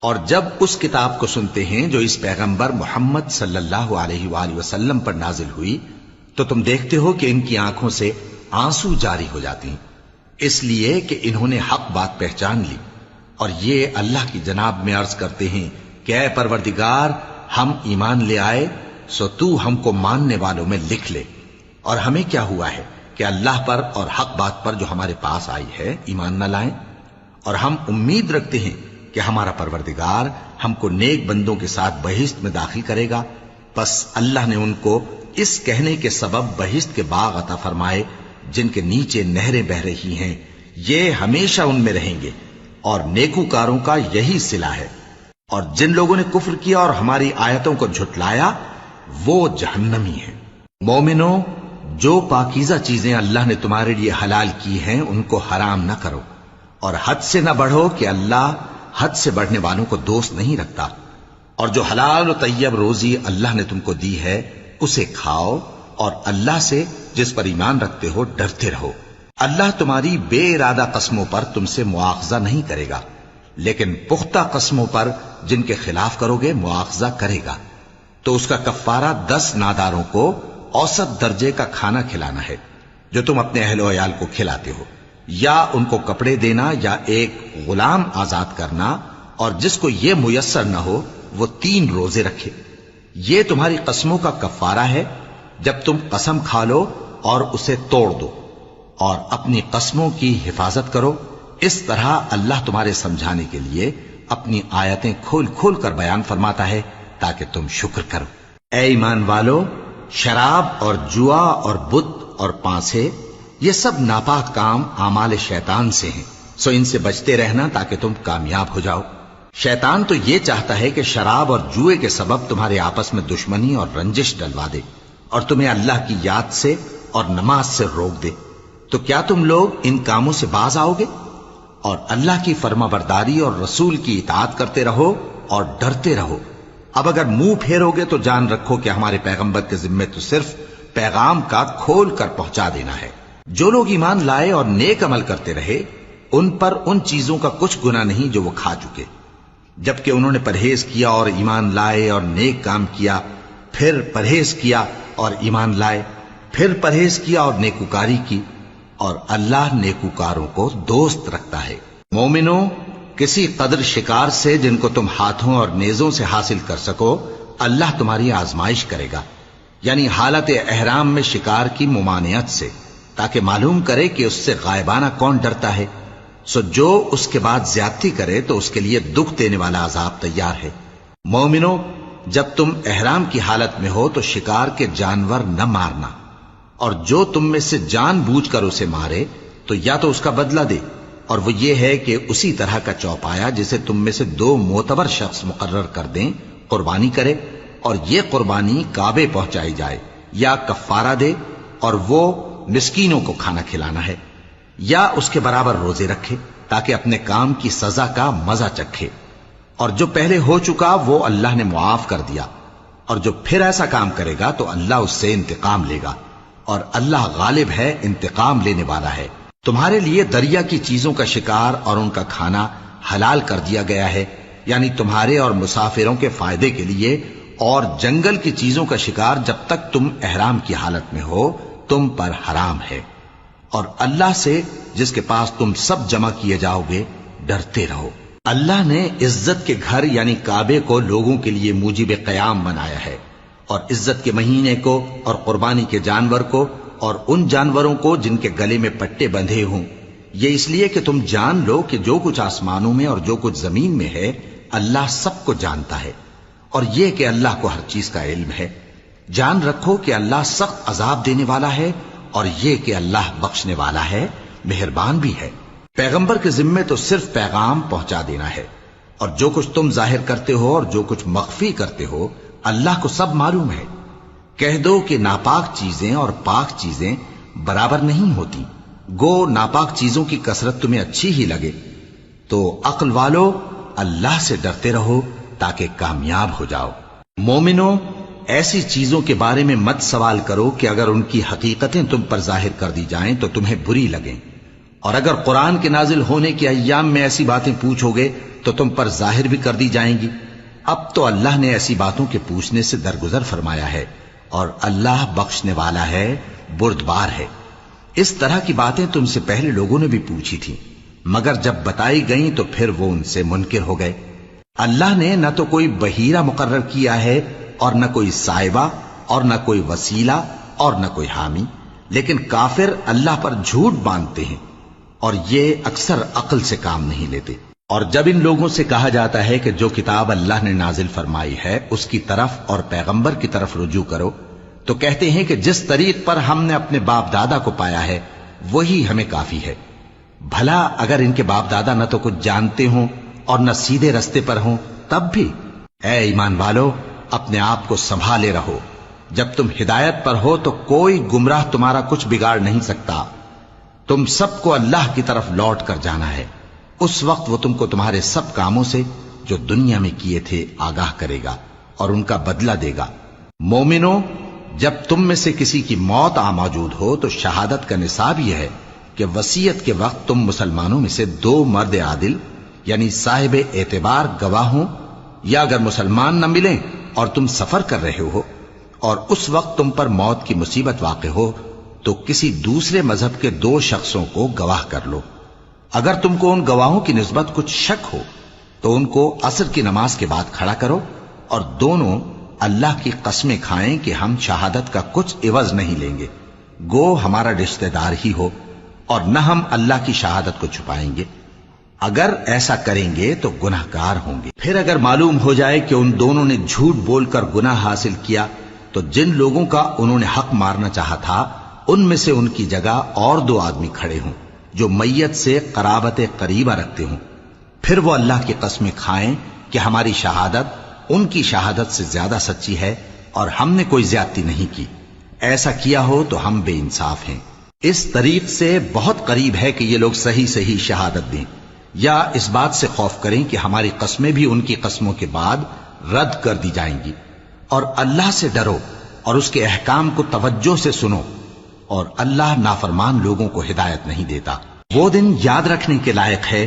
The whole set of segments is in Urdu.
اور جب اس کتاب کو سنتے ہیں جو اس پیغمبر محمد صلی اللہ علیہ وآلہ وسلم پر نازل ہوئی تو تم دیکھتے ہو کہ ان کی آنکھوں سے آنسو جاری ہو جاتی ہیں، اس لیے کہ انہوں نے حق بات پہچان لی، اور یہ اللہ کی جناب میں عرض کرتے ہیں کہ اے پروردگار، ہم ایمان لے آئے سو تو ہم کو ماننے والوں میں لکھ لے، اور ہمیں کیا ہوا ہے کہ اللہ پر اور حق بات پر جو ہمارے پاس آئی ہے ایمان نہ لائیں، اور ہم امید رکھتے ہیں کہ ہمارا پروردگار ہم کو نیک بندوں کے ساتھ بہشت میں داخل کرے گا۔ پس اللہ نے ان کو اس کہنے کے سبب بہشت کے باغ عطا فرمائے جن کے نیچے نہریں بہ رہی ہیں، یہ ہمیشہ ان میں رہیں گے، اور نیکوکاروں کا یہی صلہ ہے۔ اور جن لوگوں نے کفر کیا اور ہماری آیتوں کو جھٹلایا وہ جہنمی ہیں۔ مومنوں، جو پاکیزہ چیزیں اللہ نے تمہارے لیے حلال کی ہیں ان کو حرام نہ کرو، اور حد سے نہ بڑھو کہ اللہ حد سے بڑھنے والوں کو دوست نہیں رکھتا، اور جو حلال و طیب روزی اللہ نے تم کو دی ہے اسے کھاؤ، اور اللہ سے جس پر ایمان رکھتے ہو ڈرتے رہو۔ اللہ تمہاری بے ارادہ قسموں پر تم سے مواخذہ نہیں کرے گا، لیکن پختہ قسموں پر جن کے خلاف کرو گے مواخذہ کرے گا، تو اس کا کفارہ 10 ناداروں کو اوسط درجے کا کھانا کھلانا ہے جو تم اپنے اہل و عیال کو کھلاتے ہو، یا ان کو کپڑے دینا یا ایک غلام آزاد کرنا، اور جس کو یہ میسر نہ ہو وہ 3 روزے رکھے۔ یہ تمہاری قسموں کا کفارہ ہے جب تم قسم کھا لو اور اسے توڑ دو، اور اپنی قسموں کی حفاظت کرو۔ اس طرح اللہ تمہارے سمجھانے کے لیے اپنی آیتیں کھول کھول کر بیان فرماتا ہے تاکہ تم شکر کرو۔ اے ایمان والو، شراب اور جوا اور بت اور پانسے یہ سب ناپاک کام اعمال شیطان سے ہیں، سو ان سے بچتے رہنا تاکہ تم کامیاب ہو جاؤ۔ شیطان تو یہ چاہتا ہے کہ شراب اور جوئے کے سبب تمہارے آپس میں دشمنی اور رنجش ڈلوا دے، اور تمہیں اللہ کی یاد سے اور نماز سے روک دے۔ تو کیا تم لوگ ان کاموں سے باز آؤ گے؟ اور اللہ کی فرما برداری اور رسول کی اطاعت کرتے رہو اور ڈرتے رہو۔ اب اگر منہ پھیرو گے تو جان رکھو کہ ہمارے پیغمبر کے ذمے تو صرف پیغام کا کھول کر پہنچا دینا ہے۔ جو لوگ ایمان لائے اور نیک عمل کرتے رہے ان پر ان چیزوں کا کچھ گناہ نہیں جو وہ کھا چکے، جبکہ انہوں نے پرہیز کیا اور ایمان لائے اور نیک کام کیا، پھر پرہیز کیا اور ایمان لائے، پھر پرہیز کیا اور نیکوکاری کی، اور اللہ نیکوکاروں کو دوست رکھتا ہے۔ مومنوں، کسی قدر شکار سے جن کو تم ہاتھوں اور نیزوں سے حاصل کر سکو اللہ تمہاری آزمائش کرے گا، یعنی حالت احرام میں شکار کی ممانعت سے، تاکہ معلوم کرے کہ اس سے غائبانہ کون ڈرتا ہے۔ سو جو اس کے بعد زیادتی کرے تو اس کے لیے دکھ دینے والا عذاب تیار ہے۔ مومنوں، جب تم احرام کی حالت میں ہو تو شکار کے جانور نہ مارنا، اور جو تم میں سے جان بوجھ کر اسے مارے تو یا تو اس کا بدلہ دے، اور وہ یہ ہے کہ اسی طرح کا چوپایا جسے تم میں سے 2 معتبر شخص مقرر کر دیں قربانی کرے، اور یہ قربانی کعبے پہنچائی جائے، یا کفارہ دے اور وہ مسکینوں کو کھانا کھلانا ہے، یا اس کے برابر روزے رکھے تاکہ اپنے کام کی سزا کا مزہ چکھے، اور جو پہلے ہو چکا وہ اللہ نے معاف کر دیا، اور جو پھر ایسا کام کرے گا تو اللہ اس سے انتقام لے گا، اور اللہ غالب ہے، انتقام لینے والا ہے۔ تمہارے لیے دریا کی چیزوں کا شکار اور ان کا کھانا حلال کر دیا گیا ہے، یعنی تمہارے اور مسافروں کے فائدے کے لیے، اور جنگل کی چیزوں کا شکار جب تک تم احرام کی حالت میں ہو تم پر حرام ہے، اور اللہ سے جس کے پاس تم سب جمع کیے جاؤ گے ڈرتے رہو۔ اللہ نے عزت کے گھر یعنی کعبے کو لوگوں کے لیے موجب قیام بنایا ہے، اور عزت کے مہینے کو اور قربانی کے جانور کو اور ان جانوروں کو جن کے گلے میں پٹے بندھے ہوں، یہ اس لیے کہ تم جان لو کہ جو کچھ آسمانوں میں اور جو کچھ زمین میں ہے اللہ سب کو جانتا ہے، اور یہ کہ اللہ کو ہر چیز کا علم ہے۔ جان رکھو کہ اللہ سخت عذاب دینے والا ہے، اور یہ کہ اللہ بخشنے والا ہے، مہربان بھی ہے۔ پیغمبر کے ذمے تو صرف پیغام پہنچا دینا ہے، اور جو کچھ تم ظاہر کرتے ہو اور جو کچھ مخفی کرتے ہو اللہ کو سب معلوم ہے۔ کہہ دو کہ ناپاک چیزیں اور پاک چیزیں برابر نہیں ہوتی، گو ناپاک چیزوں کی کثرت تمہیں اچھی ہی لگے، تو عقل والو اللہ سے ڈرتے رہو تاکہ کامیاب ہو جاؤ۔ مومنوں، ایسی چیزوں کے بارے میں مت سوال کرو کہ اگر ان کی حقیقتیں تم پر ظاہر کر دی جائیں تو تمہیں بری لگیں، اور اگر قرآن کے نازل ہونے کے ایام میں ایسی باتیں پوچھو گے تو تم پر ظاہر بھی کر دی جائیں گی۔ اب تو اللہ نے ایسی باتوں کے پوچھنے سے درگزر فرمایا ہے، اور اللہ بخشنے والا ہے، بردبار ہے۔ اس طرح کی باتیں تم سے پہلے لوگوں نے بھی پوچھی تھیں، مگر جب بتائی گئیں تو پھر وہ ان سے منکر ہو گئے۔ اللہ نے نہ تو کوئی بحیرہ مقرر کیا ہے، اور نہ کوئی صاحبہ، اور نہ کوئی وسیلہ، اور نہ کوئی حامی، لیکن کافر اللہ پر جھوٹ باندھتے ہیں، اور یہ اکثر عقل سے کام نہیں لیتے۔ اور جب ان لوگوں سے کہا جاتا ہے کہ جو کتاب اللہ نے نازل فرمائی ہے اس کی طرف اور پیغمبر کی طرف رجوع کرو، تو کہتے ہیں کہ جس طریق پر ہم نے اپنے باپ دادا کو پایا ہے وہی ہمیں کافی ہے۔ بھلا اگر ان کے باپ دادا نہ تو کچھ جانتے ہوں اور نہ سیدھے رستے پر ہوں تب بھی؟ اے ایمان والو، اپنے آپ کو سنبھالے رہو، جب تم ہدایت پر ہو تو کوئی گمراہ تمہارا کچھ بگاڑ نہیں سکتا۔ تم سب کو اللہ کی طرف لوٹ کر جانا ہے، اس وقت وہ تم کو تمہارے سب کاموں سے جو دنیا میں کیے تھے آگاہ کرے گا اور ان کا بدلہ دے گا۔ مومنو، جب تم میں سے کسی کی موت آ موجود ہو تو شہادت کا نصاب یہ ہے کہ وصیت کے وقت تم مسلمانوں میں سے 2 مرد عادل یعنی صاحب اعتبار گواہ ہوں، یا اگر مسلمان نہ ملیں اور تم سفر کر رہے ہو اور اس وقت تم پر موت کی مصیبت واقع ہو تو کسی دوسرے مذہب کے 2 شخصوں کو گواہ کر لو۔ اگر تم کو ان گواہوں کی نسبت کچھ شک ہو تو ان کو عصر کی نماز کے بعد کھڑا کرو، اور دونوں اللہ کی قسمیں کھائیں کہ ہم شہادت کا کچھ عوض نہیں لیں گے، گو ہمارا رشتہ دار ہی ہو، اور نہ ہم اللہ کی شہادت کو چھپائیں گے۔ اگر ایسا کریں گے تو گناہ گار ہوں گے۔ پھر اگر معلوم ہو جائے کہ ان دونوں نے جھوٹ بول کر گناہ حاصل کیا تو جن لوگوں کا انہوں نے حق مارنا چاہا تھا ان میں سے ان کی جگہ اور 2 آدمی کھڑے ہوں جو میت سے قرابت قریبہ رکھتے ہوں، پھر وہ اللہ کی قسمیں کھائیں کہ ہماری شہادت ان کی شہادت سے زیادہ سچی ہے اور ہم نے کوئی زیادتی نہیں کی۔ ایسا کیا ہو تو ہم بے انصاف ہیں۔ اس طریق سے بہت قریب ہے کہ یہ لوگ صحیح صحیح شہادت دیں، یا اس بات سے خوف کریں کہ ہماری قسمیں بھی ان کی قسموں کے بعد رد کر دی جائیں گی۔ اور اللہ سے ڈرو اور اس کے احکام کو توجہ سے سنو، اور اللہ نافرمان لوگوں کو ہدایت نہیں دیتا۔ وہ دن یاد رکھنے کے لائق ہے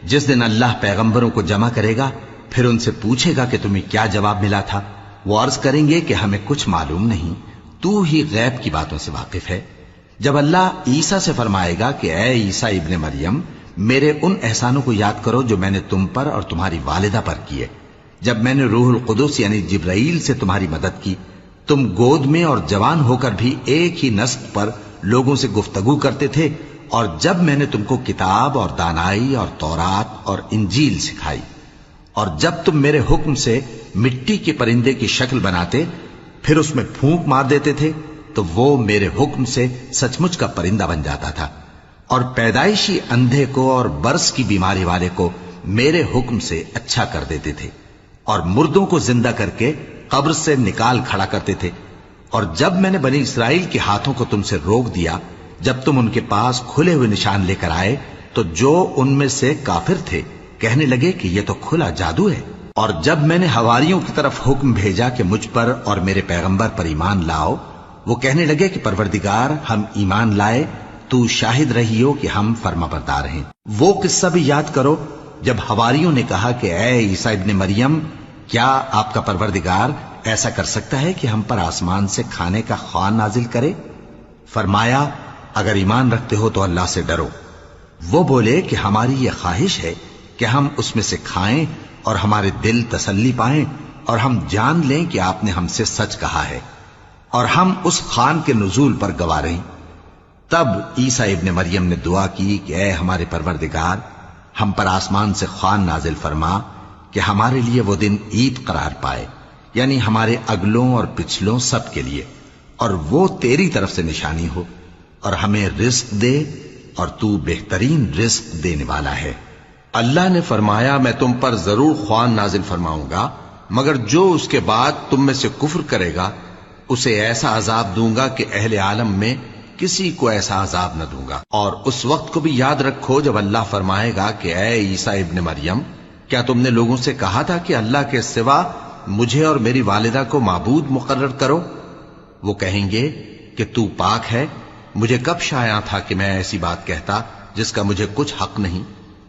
جس دن اللہ پیغمبروں کو جمع کرے گا، پھر ان سے پوچھے گا کہ تمہیں کیا جواب ملا تھا۔ وہ عرض کریں گے کہ ہمیں کچھ معلوم نہیں، تو ہی غیب کی باتوں سے واقف ہے۔ جب اللہ عیسیٰ سے فرمائے گا کہ اے عیسیٰ ابن مریم، میرے ان احسانوں کو یاد کرو جو میں نے تم پر اور تمہاری والدہ پر کیے، جب میں نے روح القدس یعنی جبرائیل سے تمہاری مدد کی، تم گود میں اور جوان ہو کر بھی ایک ہی نسق پر لوگوں سے گفتگو کرتے تھے، اور جب میں نے تم کو کتاب اور دانائی اور تورات اور انجیل سکھائی، اور جب تم میرے حکم سے مٹی کے پرندے کی شکل بناتے پھر اس میں پھونک مار دیتے تھے تو وہ میرے حکم سے سچ مچ کا پرندہ بن جاتا تھا، اور پیدائشی اندھے کو اور برس کی بیماری والے کو میرے حکم سے اچھا کر دیتے تھے، اور مردوں کو زندہ کر کے قبر سے نکال کھڑا کرتے تھے۔ اور جب میں نے بنی اسرائیل کے ہاتھوں کو تم سے روک دیا جب تم ان کے پاس کھلے ہوئے نشان لے کر آئے تو جو ان میں سے کافر تھے کہنے لگے کہ یہ تو کھلا جادو ہے۔ اور جب میں نے حواریوں کی طرف حکم بھیجا کہ مجھ پر اور میرے پیغمبر پر ایمان لاؤ، وہ کہنے لگے کہ پروردگار، ہم ایمان لائے، تو شاہد رہی ہو کہ ہم فرما بردار ہیں۔ وہ قصہ بھی یاد کرو جب حواریوں نے کہا کہ اے عیسیٰ ابن مریم، کیا آپ کا پروردگار ایسا کر سکتا ہے کہ ہم پر آسمان سے کھانے کا خوان نازل کرے؟ فرمایا، اگر ایمان رکھتے ہو تو اللہ سے ڈرو۔ وہ بولے کہ ہماری یہ خواہش ہے کہ ہم اس میں سے کھائیں اور ہمارے دل تسلی پائیں، اور ہم جان لیں کہ آپ نے ہم سے سچ کہا ہے، اور ہم اس خوان کے نزول پر گواہ رہیں۔ تب عیسیٰ ابن مریم نے دعا کی کہ اے ہمارے پروردگار، ہم پر آسمان سے خوان نازل فرما کہ ہمارے لیے وہ دن عید قرار پائے، یعنی ہمارے اگلوں اور پچھلوں سب کے لیے، اور وہ تیری طرف سے نشانی ہو، اور ہمیں رزق دے، اور تو بہترین رزق دینے والا ہے۔ اللہ نے فرمایا، میں تم پر ضرور خوان نازل فرماؤں گا، مگر جو اس کے بعد تم میں سے کفر کرے گا اسے ایسا عذاب دوں گا کہ اہل عالم میں کسی کو ایسا عذاب نہ دوں گا۔ اور اس وقت کو بھی یاد رکھو جب اللہ فرمائے گا کہ اے عیسیٰ ابن مریم، کیا تم نے لوگوں سے کہا تھا کہ اللہ کے سوا مجھے اور میری والدہ کو معبود مقرر کرو؟ وہ کہیں گے کہ تو پاک ہے، مجھے کب شایع تھا کہ میں ایسی بات کہتا جس کا مجھے کچھ حق نہیں؟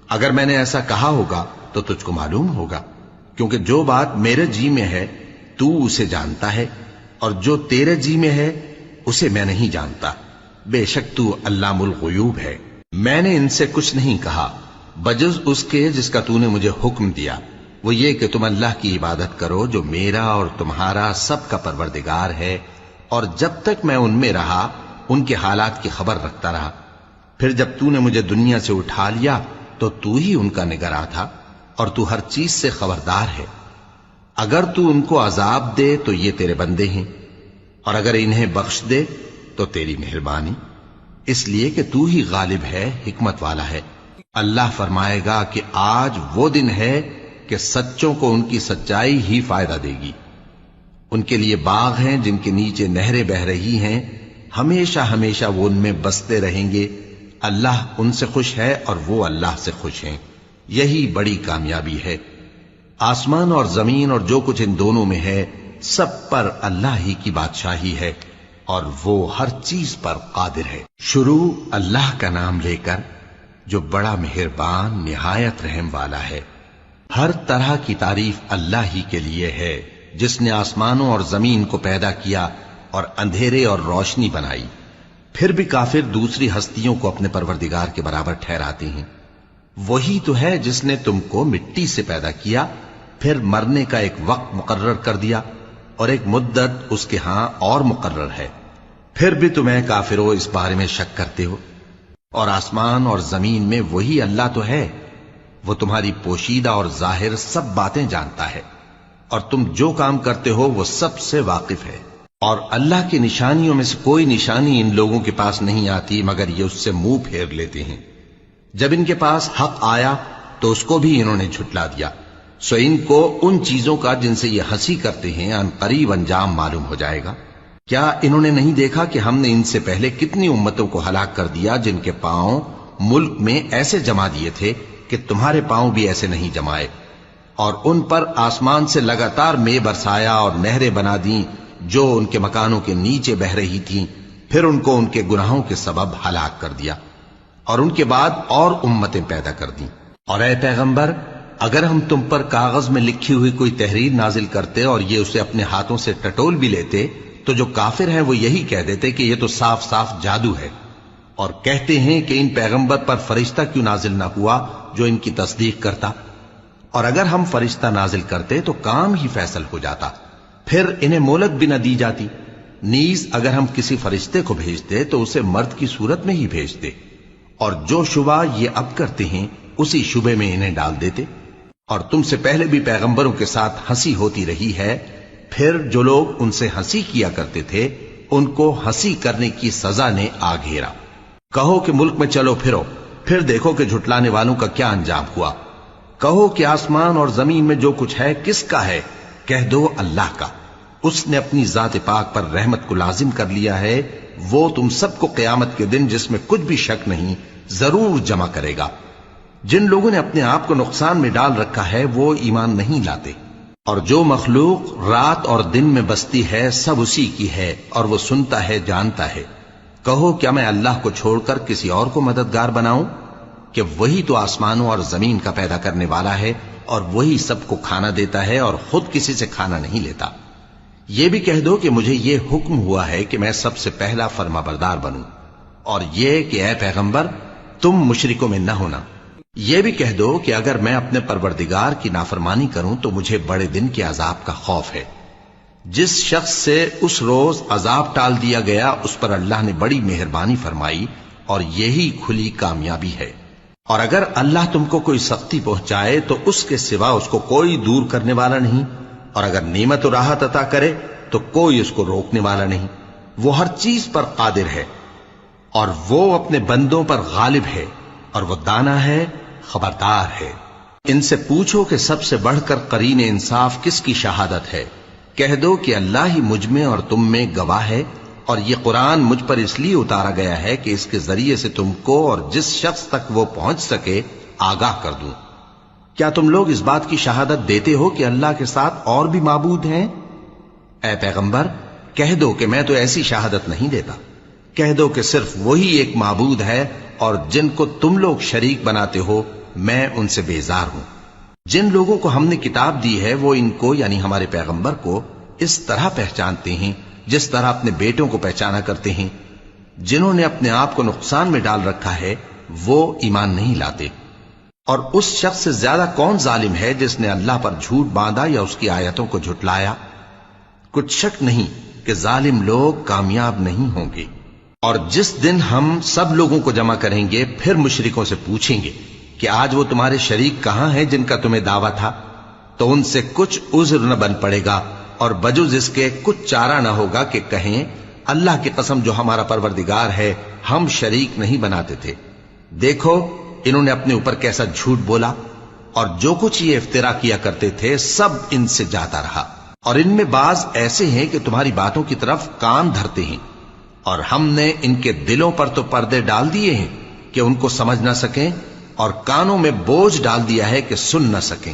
اگر میں نے ایسا کہا ہوگا تو تجھ کو معلوم ہوگا، کیونکہ جو بات میرے جی میں ہے تو اسے جانتا ہے، اور جو تیرے جی میں ہے اسے میں نہیں جانتا۔ بے شک تو علام الغیوب ہے۔ میں نے ان سے کچھ نہیں کہا بجز اس کے جس کا تو نے مجھے حکم دیا، وہ یہ کہ تم اللہ کی عبادت کرو جو میرا اور تمہارا سب کا پروردگار ہے، اور جب تک میں ان میں رہا ان کے حالات کی خبر رکھتا رہا۔ پھر جب تو نے مجھے دنیا سے اٹھا لیا تو تو ہی ان کا نگراں تھا، اور تو ہر چیز سے خبردار ہے۔ اگر تو ان کو عذاب دے تو یہ تیرے بندے ہیں، اور اگر انہیں بخش دے تو تیری مہربانی، اس لیے کہ تو ہی غالب ہے، حکمت والا ہے۔ اللہ فرمائے گا کہ آج وہ دن ہے کہ سچوں کو ان کی سچائی ہی فائدہ دے گی۔ ان کے لیے باغ ہیں جن کے نیچے نہریں بہ رہی ہیں، ہمیشہ ہمیشہ وہ ان میں بستے رہیں گے۔ اللہ ان سے خوش ہے اور وہ اللہ سے خوش ہیں، یہی بڑی کامیابی ہے۔ آسمان اور زمین اور جو کچھ ان دونوں میں ہے سب پر اللہ ہی کی بادشاہی ہے، اور وہ ہر چیز پر قادر ہے۔ شروع اللہ کا نام لے کر جو بڑا مہربان نہایت رحم والا ہے۔ ہر طرح کی تعریف اللہ ہی کے لیے ہے، جس نے آسمانوں اور زمین کو پیدا کیا اور اندھیرے اور روشنی بنائی۔ پھر بھی کافر دوسری ہستیوں کو اپنے پروردگار کے برابر ٹھہراتے ہیں۔ وہی تو ہے جس نے تم کو مٹی سے پیدا کیا، پھر مرنے کا ایک وقت مقرر کر دیا، اور ایک مدت اس کے ہاں اور مقرر ہے۔ پھر بھی تمہیں کافروں اس بارے میں شک کرتے ہو، اور آسمان اور زمین میں وہی اللہ تو ہے، وہ تمہاری پوشیدہ اور ظاہر سب باتیں جانتا ہے، اور تم جو کام کرتے ہو وہ سب سے واقف ہے۔ اور اللہ کی نشانیوں میں سے کوئی نشانی ان لوگوں کے پاس نہیں آتی مگر یہ اس سے منہ پھیر لیتے ہیں۔ جب ان کے پاس حق آیا تو اس کو بھی انہوں نے جھٹلا دیا، سو ان کو ان چیزوں کا جن سے یہ ہنسی کرتے ہیں ان قریب انجام معلوم ہو جائے گا۔ کیا انہوں نے نہیں دیکھا کہ ہم نے ان سے پہلے کتنی امتوں کو ہلاک کر دیا جن کے پاؤں ملک میں ایسے جما دیے تھے کہ تمہارے پاؤں بھی ایسے نہیں جمائے، اور ان پر آسمان سے لگاتار مے برسایا اور نہریں بنا دیں جو ان کے مکانوں کے نیچے بہ رہی تھیں، پھر ان کو ان کے گناہوں کے سبب ہلاک کر دیا، اور ان کے بعد اور امتیں پیدا کر دیں۔ اور اے پیغمبر، اگر ہم تم پر کاغذ میں لکھی ہوئی کوئی تحریر نازل کرتے اور یہ اسے اپنے ہاتھوں سے ٹٹول بھی لیتے تو جو کافر ہیں وہ یہی کہہ دیتے کہ یہ تو صاف صاف جادو ہے، اور کہتے ہیں کہ ان پیغمبر پر فرشتہ کیوں نازل نہ ہوا جو ان کی تصدیق کرتا، اور اگر ہم فرشتہ نازل کرتے تو کام ہی فیصل ہو جاتا، پھر انہیں مہلت بھی نہ دی جاتی۔ نیز اگر ہم کسی فرشتے کو بھیجتے تو اسے مرد کی صورت میں ہی بھیجتے، اور جو شبہ یہ اب کرتے ہیں اسی شبے میں انہیں ڈال دیتے۔ اور تم سے پہلے بھی پیغمبروں کے ساتھ ہنسی ہوتی رہی ہے، پھر جو لوگ ان سے ہنسی کیا کرتے تھے ان کو ہنسی کرنے کی سزا نے آ گھیرا۔ کہو کہ ملک میں چلو پھرو، پھر دیکھو کہ جھٹلانے والوں کا کیا انجام ہوا۔ کہو کہ آسمان اور زمین میں جو کچھ ہے کس کا ہے؟ کہہ دو اللہ کا۔ اس نے اپنی ذات پاک پر رحمت کو لازم کر لیا ہے، وہ تم سب کو قیامت کے دن جس میں کچھ بھی شک نہیں ضرور جمع کرے گا۔ جن لوگوں نے اپنے آپ کو نقصان میں ڈال رکھا ہے وہ ایمان نہیں لاتے، اور جو مخلوق رات اور دن میں بستی ہے سب اسی کی ہے، اور وہ سنتا ہے جانتا ہے۔ کہو کیا میں اللہ کو چھوڑ کر کسی اور کو مددگار بناؤں؟ کہ وہی تو آسمانوں اور زمین کا پیدا کرنے والا ہے، اور وہی سب کو کھانا دیتا ہے اور خود کسی سے کھانا نہیں لیتا۔ یہ بھی کہہ دو کہ مجھے یہ حکم ہوا ہے کہ میں سب سے پہلا فرما بردار بنوں، اور یہ کہ اے پیغمبر تم مشرکوں میں نہ ہونا۔ یہ بھی کہہ دو کہ اگر میں اپنے پروردگار کی نافرمانی کروں تو مجھے بڑے دن کے عذاب کا خوف ہے۔ جس شخص سے اس روز عذاب ٹال دیا گیا اس پر اللہ نے بڑی مہربانی فرمائی، اور یہی کھلی کامیابی ہے۔ اور اگر اللہ تم کو کوئی سختی پہنچائے تو اس کے سوا اس کو کوئی دور کرنے والا نہیں، اور اگر نعمت و راحت عطا کرے تو کوئی اس کو روکنے والا نہیں۔ وہ ہر چیز پر قادر ہے، اور وہ اپنے بندوں پر غالب ہے، اور وہ دانا ہے، خبردار ہے۔ ان سے پوچھو کہ سب سے بڑھ کر قرین انصاف کس کی شہادت ہے؟ کہہ دو کہ اللہ ہی مجھ میں اور تم میں گواہ ہے، اور یہ قرآن مجھ پر اس لیے اتارا گیا ہے کہ اس کے ذریعے سے تم کو اور جس شخص تک وہ پہنچ سکے آگاہ کر دوں۔ کیا تم لوگ اس بات کی شہادت دیتے ہو کہ اللہ کے ساتھ اور بھی معبود ہیں؟ اے پیغمبر کہہ دو کہ میں تو ایسی شہادت نہیں دیتا۔ کہہ دو کہ صرف وہی ایک معبود ہے اور جن کو تم لوگ شریک بناتے ہو میں ان سے بیزار ہوں۔ جن لوگوں کو ہم نے کتاب دی ہے وہ ان کو یعنی ہمارے پیغمبر کو اس طرح پہچانتے ہیں جس طرح اپنے بیٹوں کو پہچانا کرتے ہیں۔ جنہوں نے اپنے آپ کو نقصان میں ڈال رکھا ہے وہ ایمان نہیں لاتے۔ اور اس شخص سے زیادہ کون ظالم ہے جس نے اللہ پر جھوٹ باندھا یا اس کی آیتوں کو جھٹلایا؟ کچھ شک نہیں کہ ظالم لوگ کامیاب نہیں ہوں گے۔ اور جس دن ہم سب لوگوں کو جمع کریں گے پھر مشرکوں سے پوچھیں گے کہ آج وہ تمہارے شریک کہاں ہیں جن کا تمہیں دعویٰ تھا، تو ان سے کچھ عذر نہ بن پڑے گا اور بجز اس کے کچھ چارہ نہ ہوگا کہ کہیں اللہ کی قسم جو ہمارا پروردگار ہے ہم شریک نہیں بناتے تھے۔ دیکھو انہوں نے اپنے اوپر کیسا جھوٹ بولا، اور جو کچھ یہ افترا کیا کرتے تھے سب ان سے جاتا رہا۔ اور ان میں بعض ایسے ہیں کہ تمہاری باتوں کی طرف کان دھرتے ہیں، اور ہم نے ان کے دلوں پر تو پردے ڈال دیے ہیں کہ ان کو سمجھ نہ سکیں، اور کانوں میں بوجھ ڈال دیا ہے کہ سن نہ سکیں،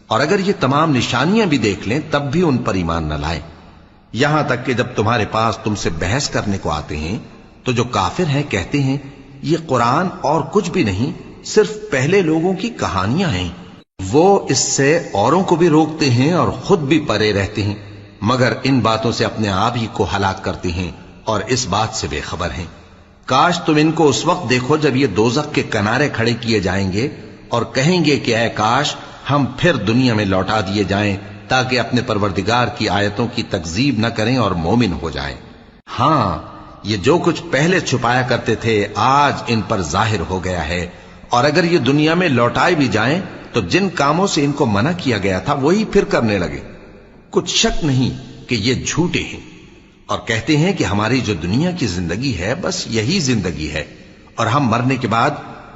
اور اگر یہ تمام نشانیاں بھی دیکھ لیں تب بھی ان پر ایمان نہ لائیں۔ یہاں تک کہ جب تمہارے پاس تم سے بحث کرنے کو آتے ہیں تو جو کافر ہیں کہتے ہیں یہ قرآن اور کچھ بھی نہیں صرف پہلے لوگوں کی کہانیاں ہیں۔ وہ اس سے اوروں کو بھی روکتے ہیں اور خود بھی پرے رہتے ہیں، مگر ان باتوں سے اپنے آپ ہی کو ہلاک کرتے ہیں اور اس بات سے بے خبر ہیں۔ کاش تم ان کو اس وقت دیکھو جب یہ دوزخ کے کنارے کھڑے کیے جائیں گے اور کہیں گے کہ اے کاش ہم پھر دنیا میں لوٹا دیے جائیں تاکہ اپنے پروردگار کی آیتوں کی تکذیب نہ کریں اور مومن ہو جائیں۔ ہاں یہ جو کچھ پہلے چھپایا کرتے تھے آج ان پر ظاہر ہو گیا ہے، اور اگر یہ دنیا میں لوٹائے بھی جائیں تو جن کاموں سے ان کو منع کیا گیا تھا وہی پھر کرنے لگے۔ کچھ شک نہیں کہ یہ جھوٹے ہیں، اور کہتے ہیں کہ ہماری جو دنیا کی زندگی ہے بس یہی زندگی ہے اور ہم مرنے کے بعد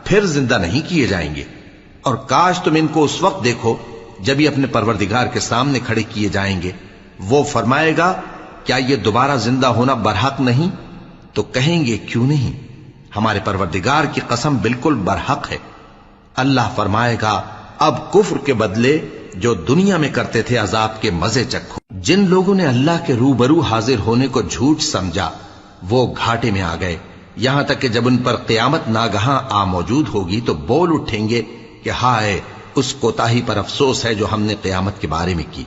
پھر زندہ نہیں کیے جائیں گے۔ اور کاش تم ان کو اس وقت دیکھو جب یہ اپنے پروردگار کے سامنے کھڑے کیے جائیں گے، وہ فرمائے گا کیا یہ دوبارہ زندہ ہونا برحق نہیں؟ تو کہیں گے کیوں نہیں، ہمارے پروردگار کی قسم بالکل برحق ہے۔ اللہ فرمائے گا اب کفر کے بدلے جو دنیا میں کرتے تھے عذاب کے مزے چکھو۔ جن لوگوں نے اللہ کے روبرو حاضر ہونے کو جھوٹ سمجھا وہ گھاٹے میں آ گئے، یہاں تک کہ جب ان پر قیامت ناگہاں آ موجود ہوگی تو بول اٹھیں گے کہ ہائے اس کوتاہی پر افسوس ہے جو ہم نے قیامت کے بارے میں کی،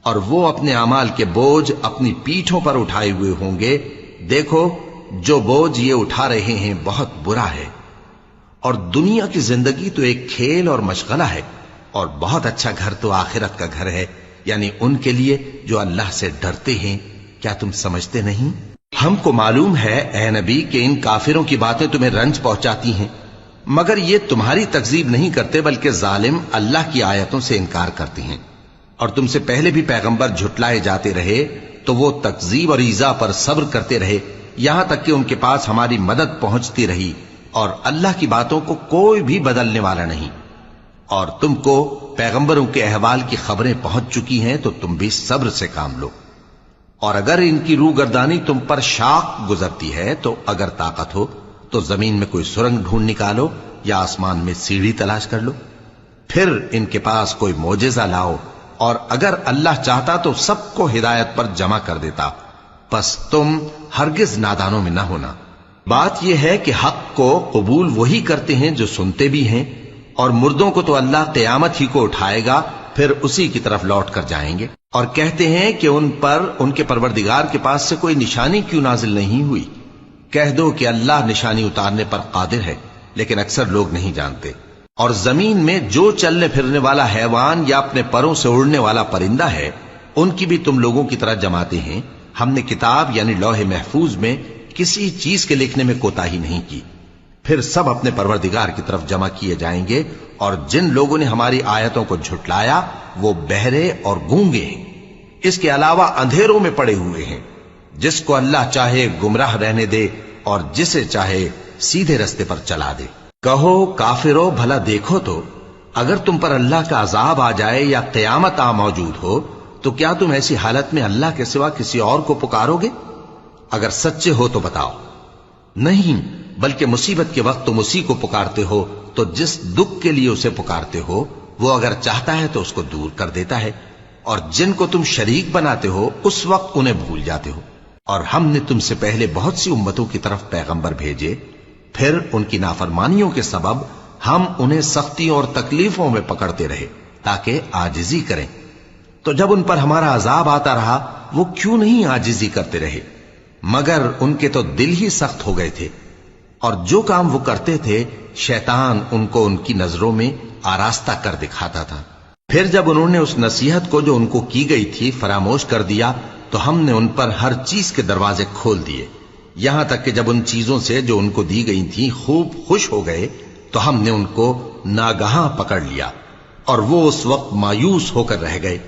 اور وہ اپنے اعمال کے بوجھ اپنی پیٹھوں پر اٹھائے ہوئے ہوں گے۔ دیکھو جو بوجھ یہ اٹھا رہے ہیں بہت برا ہے، اور دنیا کی زندگی تو ایک کھیل اور مشغلہ ہے، اور بہت اچھا گھر تو آخرت کا گھر ہے، یعنی ان کے لیے جو اللہ سے ڈرتے ہیں۔ کیا تم سمجھتے نہیں؟ ہم کو معلوم ہے اے نبی کہ ان کافروں کی باتیں تمہیں رنج پہنچاتی ہیں، مگر یہ تمہاری تکذیب نہیں کرتے بلکہ ظالم اللہ کی آیتوں سے انکار کرتے ہیں۔ اور تم سے پہلے بھی پیغمبر جھٹلائے جاتے رہے تو وہ تکذیب اور ایذا پر صبر کرتے رہے یہاں تک کہ ان کے پاس ہماری مدد پہنچتی رہی، اور اللہ کی باتوں کو کوئی بھی بدلنے والا نہیں۔ اور تم کو پیغمبروں کے احوال کی خبریں پہنچ چکی ہیں تو تم بھی صبر سے کام لو۔ اور اگر ان کی روح گردانی تم پر شاق گزرتی ہے تو اگر طاقت ہو تو زمین میں کوئی سرنگ ڈھونڈ نکالو یا آسمان میں سیڑھی تلاش کر لو، پھر ان کے پاس کوئی معجزہ لاؤ، اور اگر اللہ چاہتا تو سب کو ہدایت پر جمع کر دیتا، پس تم ہرگز نادانوں میں نہ ہونا۔ بات یہ ہے کہ حق کو قبول وہی کرتے ہیں جو سنتے بھی ہیں، اور مردوں کو تو اللہ قیامت ہی کو اٹھائے گا پھر اسی کی طرف لوٹ کر جائیں گے۔ اور کہتے ہیں کہ ان پر ان کے پروردگار کے پاس سے کوئی نشانی کیوں نازل نہیں ہوئی؟ کہہ دو کہ اللہ نشانی اتارنے پر قادر ہے، لیکن اکثر لوگ نہیں جانتے۔ اور زمین میں جو چلنے پھرنے والا حیوان یا اپنے پروں سے اڑنے والا پرندہ ہے ان کی بھی تم لوگوں کی طرح جماتے ہیں۔ ہم نے کتاب یعنی لوح محفوظ میں کسی چیز کے لکھنے میں کوتاہی نہیں کی، پھر سب اپنے پروردگار کی طرف جمع کیے جائیں گے۔ اور جن لوگوں نے ہماری آیتوں کو جھٹلایا وہ بہرے اور گونگے ہیں، اس کے علاوہ اندھیروں میں پڑے ہوئے ہیں۔ جس کو اللہ چاہے گمراہ رہنے دے اور جسے چاہے سیدھے رستے پر چلا دے۔ کہو کافرو بھلا دیکھو تو اگر تم پر اللہ کا عذاب آ جائے یا قیامت آ موجود ہو تو کیا تم ایسی حالت میں اللہ کے سوا کسی اور کو پکارو گے؟ اگر سچے ہو تو بتاؤ۔ نہیں، بلکہ مصیبت کے وقت تم اسی کو پکارتے ہو، تو جس دکھ کے لیے اسے پکارتے ہو وہ اگر چاہتا ہے تو اس کو دور کر دیتا ہے، اور جن کو تم شریک بناتے ہو اس وقت انہیں بھول جاتے ہو۔ اور ہم نے تم سے پہلے بہت سی امتوں کی طرف پیغمبر بھیجے، پھر ان کی نافرمانیوں کے سبب ہم انہیں سختیوں اور تکلیفوں میں پکڑتے رہے تاکہ عاجزی کریں، تو جب ان پر ہمارا عذاب آتا رہا وہ کیوں نہیں عاجزی کرتے رہے؟ مگر ان کے تو دل ہی سخت ہو گئے تھے، اور جو کام وہ کرتے تھے شیطان ان کو ان کی نظروں میں آراستہ کر دکھاتا تھا۔ پھر جب انہوں نے اس نصیحت کو جو ان کو کی گئی تھی فراموش کر دیا تو ہم نے ان پر ہر چیز کے دروازے کھول دیے، یہاں تک کہ جب ان چیزوں سے جو ان کو دی گئی تھی خوب خوش ہو گئے تو ہم نے ان کو ناگہاں پکڑ لیا، اور وہ اس وقت مایوس ہو کر رہ گئے۔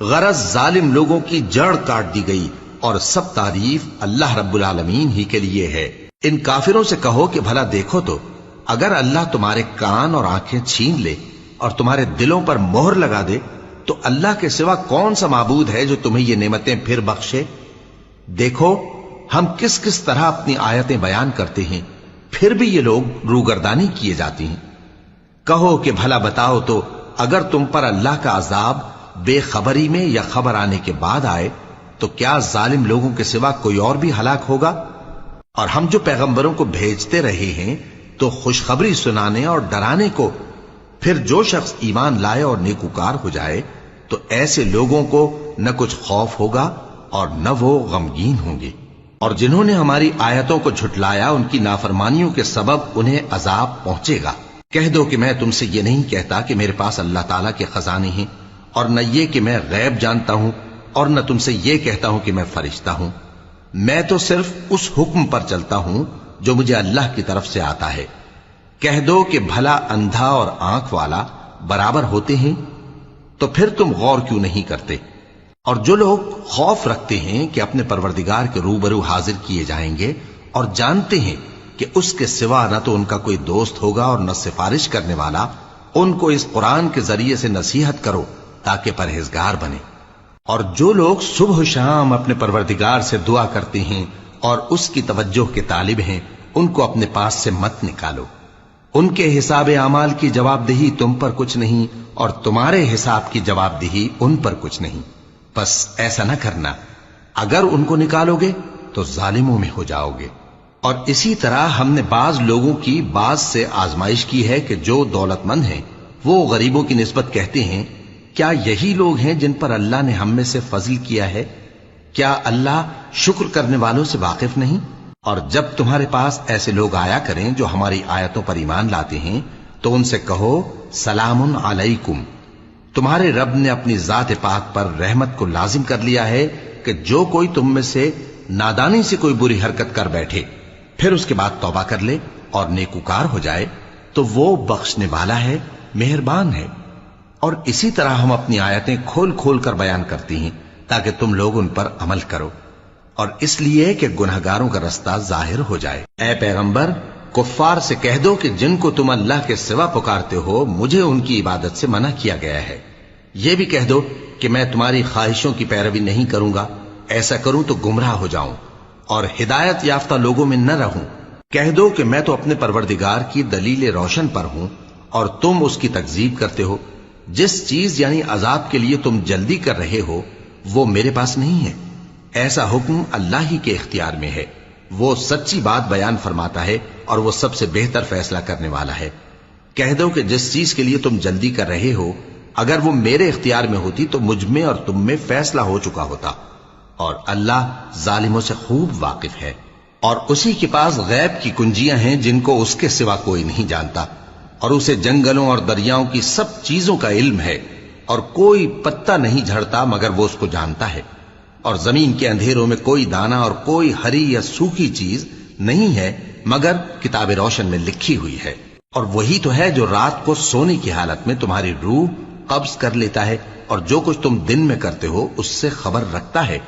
غرض ظالم لوگوں کی جڑ کاٹ دی گئی، اور سب تعریف اللہ رب العالمین ہی کے لیے ہے۔ ان کافروں سے کہو کہ بھلا دیکھو تو اگر اللہ تمہارے کان اور آنکھیں چھین لے اور تمہارے دلوں پر مہر لگا دے تو اللہ کے سوا کون سا معبود ہے جو تمہیں یہ نعمتیں پھر بخشے؟ دیکھو ہم کس کس طرح اپنی آیتیں بیان کرتے ہیں، پھر بھی یہ لوگ روگردانی کیے جاتی ہیں۔ کہو کہ بھلا بتاؤ تو اگر تم پر اللہ کا عذاب بے خبری میں یا خبر آنے کے بعد آئے تو کیا ظالم لوگوں کے سوا کوئی اور بھی ہلاک ہوگا؟ اور ہم جو پیغمبروں کو بھیجتے رہے ہیں تو خوشخبری سنانے اور ڈرانے کو، پھر جو شخص ایمان لائے اور نیکوکار ہو جائے تو ایسے لوگوں کو نہ کچھ خوف ہوگا اور نہ وہ غمگین ہوں گے۔ اور جنہوں نے ہماری آیتوں کو جھٹلایا ان کی نافرمانیوں کے سبب انہیں عذاب پہنچے گا۔ کہہ دو کہ میں تم سے یہ نہیں کہتا کہ میرے پاس اللہ تعالیٰ کے خزانے ہیں، اور نہ یہ کہ میں غیب جانتا ہوں، اور نہ تم سے یہ کہتا ہوں کہ میں فرشتہ ہوں۔ میں تو صرف اس حکم پر چلتا ہوں جو مجھے اللہ کی طرف سے آتا ہے۔ کہہ دو کہ بھلا اندھا اور آنکھ والا برابر ہوتے ہیں؟ تو پھر تم غور کیوں نہیں کرتے؟ اور جو لوگ خوف رکھتے ہیں کہ اپنے پروردگار کے روبرو حاضر کیے جائیں گے اور جانتے ہیں کہ اس کے سوا نہ تو ان کا کوئی دوست ہوگا اور نہ سفارش کرنے والا، ان کو اس قرآن کے ذریعے سے نصیحت کرو تاکہ پرہیزگار بنے۔ اور جو لوگ صبح و شام اپنے پروردگار سے دعا کرتے ہیں اور اس کی توجہ کے طالب ہیں، ان کو اپنے پاس سے مت نکالو۔ ان کے حساب اعمال کی جواب دہی تم پر کچھ نہیں، اور تمہارے حساب کی جواب دہی ان پر کچھ نہیں۔ بس ایسا نہ کرنا، اگر ان کو نکالو گے تو ظالموں میں ہو جاؤ گے۔ اور اسی طرح ہم نے بعض لوگوں کی بعض سے آزمائش کی ہے کہ جو دولت مند ہیں وہ غریبوں کی نسبت کہتے ہیں کیا یہی لوگ ہیں جن پر اللہ نے ہم میں سے فضل کیا ہے؟ کیا اللہ شکر کرنے والوں سے واقف نہیں؟ اور جب تمہارے پاس ایسے لوگ آیا کریں جو ہماری آیتوں پر ایمان لاتے ہیں تو ان سے کہو سلام علیکم، تمہارے رب نے اپنی ذات پاک پر رحمت کو لازم کر لیا ہے کہ جو کوئی تم میں سے نادانی سے کوئی بری حرکت کر بیٹھے پھر اس کے بعد توبہ کر لے اور نیکوکار ہو جائے تو وہ بخشنے والا ہے، مہربان ہے۔ اور اسی طرح ہم اپنی آیتیں کھول کھول کر بیان کرتی ہیں تاکہ تم لوگ ان پر عمل کرو، اور اس لیے کہ گنہگاروں کا رستہ ظاہر ہو جائے۔ اے پیغمبر، کفار سے کہہ دو کہ جن کو تم اللہ کے سوا پکارتے ہو مجھے ان کی عبادت سے منع کیا گیا ہے۔ یہ بھی کہہ دو کہ میں تمہاری خواہشوں کی پیروی نہیں کروں گا، ایسا کروں تو گمراہ ہو جاؤں اور ہدایت یافتہ لوگوں میں نہ رہوں۔ کہہ دو کہ میں تو اپنے پروردگار کی دلیل روشن پر ہوں اور تم اس کی تکذیب کرتے ہو۔ جس چیز یعنی عذاب کے لیے تم جلدی کر رہے ہو وہ میرے پاس نہیں ہے، ایسا حکم اللہ ہی کے اختیار میں ہے۔ وہ سچی بات بیان فرماتا ہے اور وہ سب سے بہتر فیصلہ کرنے والا ہے۔ کہہ دو کہ جس چیز کے لیے تم جلدی کر رہے ہو اگر وہ میرے اختیار میں ہوتی تو مجھ میں اور تم میں فیصلہ ہو چکا ہوتا، اور اللہ ظالموں سے خوب واقف ہے۔ اور اسی کے پاس غیب کی کنجیاں ہیں جن کو اس کے سوا کوئی نہیں جانتا، اور اسے جنگلوں اور دریاؤں کی سب چیزوں کا علم ہے، اور کوئی پتا نہیں جھڑتا مگر وہ اس کو جانتا ہے، اور زمین کے اندھیروں میں کوئی دانہ اور کوئی ہری یا سوکھی چیز نہیں ہے مگر کتاب روشن میں لکھی ہوئی ہے۔ اور وہی تو ہے جو رات کو سونے کی حالت میں تمہاری روح قبض کر لیتا ہے اور جو کچھ تم دن میں کرتے ہو اس سے خبر رکھتا ہے،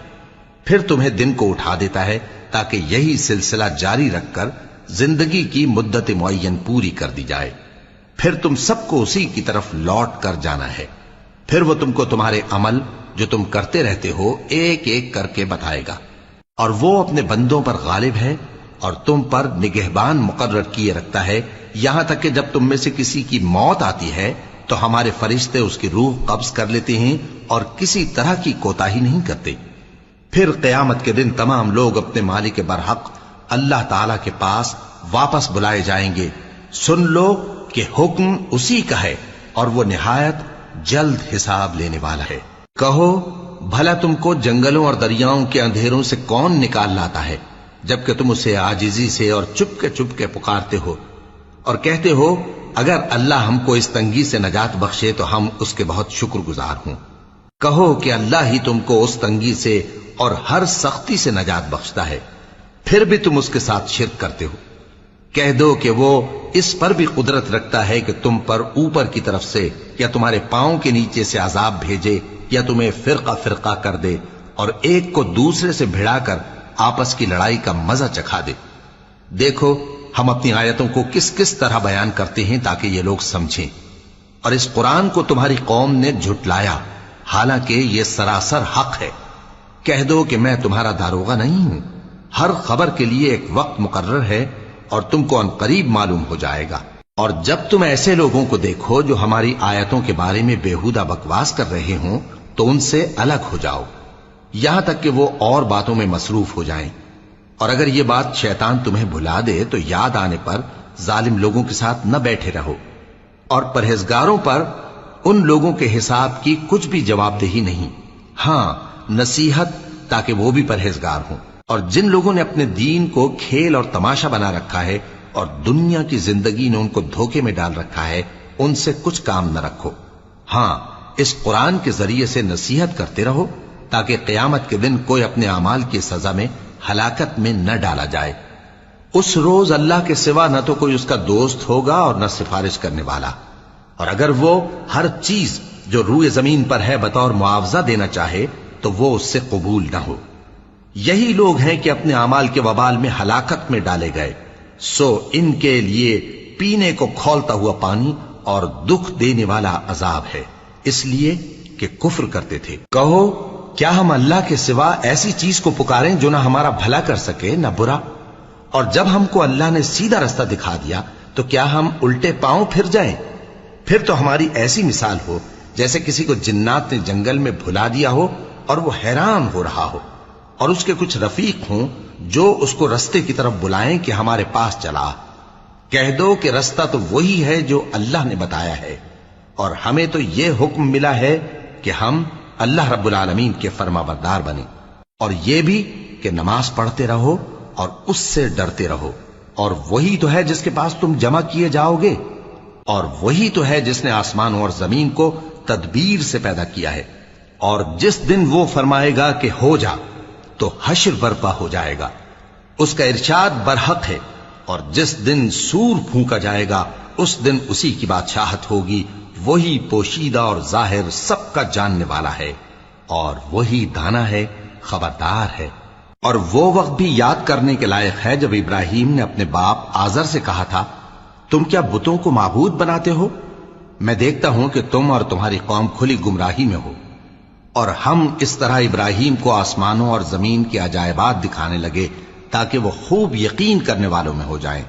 پھر تمہیں دن کو اٹھا دیتا ہے تاکہ یہی سلسلہ جاری رکھ کر زندگی کی مدت معین پوری کر دی جائے، پھر تم سب کو اسی کی طرف لوٹ کر جانا ہے، پھر وہ تم کو تمہارے عمل جو تم کرتے رہتے ہو ایک ایک کر کے بتائے گا، اور وہ اپنے بندوں پر غالب ہے اور تم پر نگہبان مقرر کیے رکھتا ہے، یہاں تک کہ جب تم میں سے کسی کی موت آتی ہے تو ہمارے فرشتے اس کی روح قبض کر لیتے ہیں اور کسی طرح کی کوتاہی نہیں کرتے۔ پھر قیامت کے دن تمام لوگ اپنے مالک برحق اللہ تعالی کے پاس واپس بلائے جائیں گے۔ سن لو کہ حکم اسی کا ہے اور وہ نہایت جلد حساب لینے والا ہے۔ کہو بھلا تم کو جنگلوں اور دریاؤں کے اندھیروں سے کون نکال لاتا ہے جبکہ تم اسے عاجزی سے اور چپ کے پکارتے ہو اور کہتے ہو اگر اللہ ہم کو اس تنگی سے نجات بخشے تو ہم اس کے بہت شکر گزار ہوں۔ کہو کہ اللہ ہی تم کو اس تنگی سے اور ہر سختی سے نجات بخشتا ہے، پھر بھی تم اس کے ساتھ شرک کرتے ہو۔ کہہ دو کہ وہ اس پر بھی قدرت رکھتا ہے کہ تم پر اوپر کی طرف سے یا تمہارے پاؤں کے نیچے سے عذاب بھیجے یا تمہیں فرقہ فرقہ کر دے اور ایک کو دوسرے سے بھڑا کر آپس کی لڑائی کا مزہ چکھا دے۔ دیکھو ہم اپنی آیتوں کو کس کس طرح بیان کرتے ہیں تاکہ یہ لوگ سمجھیں، اور اس قرآن کو تمہاری قوم نے جھٹلایا حالانکہ یہ سراسر حق ہے۔ کہہ دو کہ میں تمہارا داروغہ نہیں ہوں، ہر خبر کے لیے ایک وقت مقرر ہے اور تم کو ان قریب معلوم ہو جائے گا۔ اور جب تم ایسے لوگوں کو دیکھو جو ہماری آیتوں کے بارے میں بےہودہ بکواس کر رہے ہوں تو ان سے الگ ہو جاؤ یہاں تک کہ وہ اور باتوں میں مصروف ہو جائیں، اور اگر یہ بات شیطان تمہیں بھلا دے تو یاد آنے پر ظالم لوگوں کے ساتھ نہ بیٹھے رہو، اور پرہیزگاروں پر ان لوگوں کے حساب کی کچھ بھی جواب دہی نہیں، ہاں نصیحت تاکہ وہ بھی پرہیزگار ہوں۔ اور جن لوگوں نے اپنے دین کو کھیل اور تماشا بنا رکھا ہے اور دنیا کی زندگی نے ان کو دھوکے میں ڈال رکھا ہے، ان سے کچھ کام نہ رکھو، ہاں اس قرآن کے ذریعے سے نصیحت کرتے رہو تاکہ قیامت کے دن کوئی اپنے اعمال کی سزا میں ہلاکت میں نہ ڈالا جائے۔ اس روز اللہ کے سوا نہ تو کوئی اس کا دوست ہوگا اور نہ سفارش کرنے والا، اور اگر وہ ہر چیز جو روئے زمین پر ہے بطور معاوضہ دینا چاہے تو وہ اس سے قبول نہ ہو۔ یہی لوگ ہیں کہ اپنے اعمال کے وبال میں ہلاکت میں ڈالے گئے، سو ان کے لیے پینے کو کھولتا ہوا پانی اور دکھ دینے والا عذاب ہے، اس لیے کہ کفر کرتے تھے۔ کہو کیا ہم اللہ کے سوا ایسی چیز کو پکاریں جو نہ ہمارا بھلا کر سکے نہ برا؟ اور جب ہم کو اللہ نے سیدھا رستہ دکھا دیا تو کیا ہم الٹے پاؤں پھر جائیں؟ پھر تو ہماری ایسی مثال ہو جیسے کسی کو جنات نے جنگل میں بھلا دیا ہو اور وہ حیران ہو رہا ہو، اور اس کے کچھ رفیق ہوں جو اس کو رستے کی طرف بلائیں کہ ہمارے پاس چلا۔ کہہ دو کہ رستہ تو وہی ہے جو اللہ نے بتایا ہے، اور ہمیں تو یہ حکم ملا ہے کہ ہم اللہ رب العالمین کے فرما بردار بنیں، اور یہ بھی کہ نماز پڑھتے رہو اور اس سے ڈرتے رہو، اور وہی تو ہے جس کے پاس تم جمع کیے جاؤ گے، اور وہی تو ہے جس نے آسمانوں اور زمین کو تدبیر سے پیدا کیا ہے، اور جس دن وہ فرمائے گا کہ ہو جا تو حشر برپا ہو جائے گا، اس کا ارشاد برحق ہے، اور جس دن سور پھونکا جائے گا اس دن اسی کی بادشاہت ہوگی، وہی پوشیدہ اور ظاہر سب کا جاننے والا ہے، اور وہی دانا ہے خبردار ہے۔ اور وہ وقت بھی یاد کرنے کے لائق ہے جب ابراہیم نے اپنے باپ آزر سے کہا تھا تم کیا بتوں کو معبود بناتے ہو؟ میں دیکھتا ہوں کہ تم اور تمہاری قوم کھلی گمراہی میں ہو۔ اور ہم اس طرح ابراہیم کو آسمانوں اور زمین کے عجائبات دکھانے لگے تاکہ وہ خوب یقین کرنے والوں میں ہو جائیں۔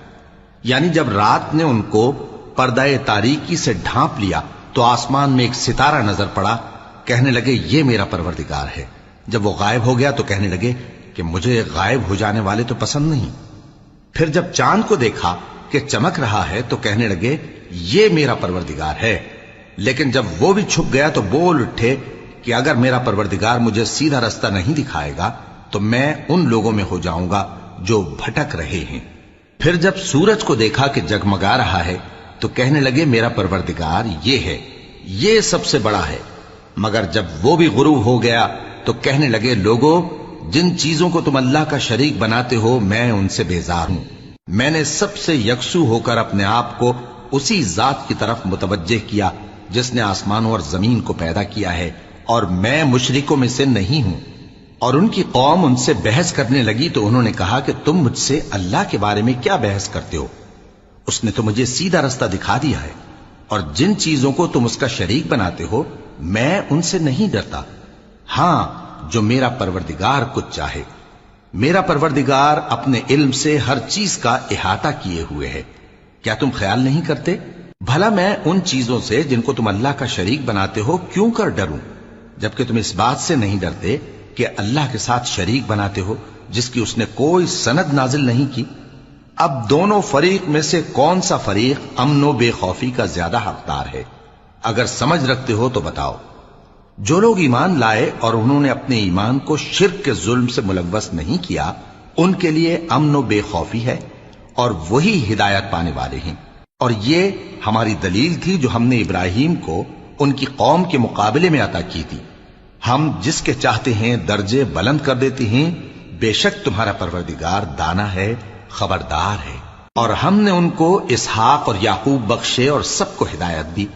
یعنی جب رات نے ان کو پردہ تاریکی سے ڈھانپ لیا تو آسمان میں ایک ستارہ نظر پڑا، کہنے لگے یہ میرا پروردگار ہے۔ جب وہ غائب ہو گیا تو کہنے لگے کہ مجھے غائب ہو جانے والے تو پسند نہیں۔ پھر جب چاند کو دیکھا کہ چمک رہا ہے تو کہنے لگے یہ میرا پروردگار ہے۔ لیکن جب وہ بھی چھپ گیا تو بول اٹھے کہ اگر میرا پروردگار مجھے سیدھا رستہ نہیں دکھائے گا تو میں ان لوگوں میں ہو جاؤں گا جو بھٹک رہے ہیں۔ پھر جب سورج کو دیکھا کہ جگمگا رہا ہے تو کہنے لگے میرا پروردگار یہ ہے، یہ سب سے بڑا ہے۔ مگر جب وہ بھی غروب ہو گیا تو کہنے لگے لوگو جن چیزوں کو تم اللہ کا شریک بناتے ہو میں ان سے بیزار ہوں۔ میں نے سب سے یکسو ہو کر اپنے آپ کو اسی ذات کی طرف متوجہ کیا جس نے آسمانوں اور زمین کو پیدا کیا ہے، اور میں مشرکوں میں سے نہیں ہوں۔ اور ان کی قوم ان سے بحث کرنے لگی تو انہوں نے کہا کہ تم مجھ سے اللہ کے بارے میں کیا بحث کرتے ہو؟ اس نے تو مجھے سیدھا رستہ دکھا دیا ہے، اور جن چیزوں کو تم اس کا شریک بناتے ہو میں ان سے نہیں ڈرتا، ہاں جو میرا پروردگار کچھ چاہے۔ میرا پروردگار اپنے علم سے ہر چیز کا احاطہ کیے ہوئے ہے۔ کیا تم خیال نہیں کرتے؟ بھلا میں ان چیزوں سے جن کو تم اللہ کا شریک بناتے ہو کیوں کر ڈروں، جبکہ تم اس بات سے نہیں ڈرتے کہ اللہ کے ساتھ شریک بناتے ہو جس کی اس نے کوئی سند نازل نہیں کی؟ اب دونوں فریق میں سے کون سا فریق امن و بے خوفی کا زیادہ حقدار ہے؟ اگر سمجھ رکھتے ہو تو بتاؤ۔ جو لوگ ایمان لائے اور انہوں نے اپنے ایمان کو شرک کے ظلم سے ملوث نہیں کیا، ان کے لیے امن و بے خوفی ہے، اور وہی ہدایت پانے والے ہیں۔ اور یہ ہماری دلیل تھی جو ہم نے ابراہیم کو ان کی قوم کے مقابلے میں عطا کی تھی۔ ہم جس کے چاہتے ہیں درجے بلند کر دیتے ہیں، بے شک تمہارا پروردگار دانا ہے، خبردار ہے۔ اور ہم نے ان کو اسحاق اور یعقوب بخشے اور سب کو ہدایت دی،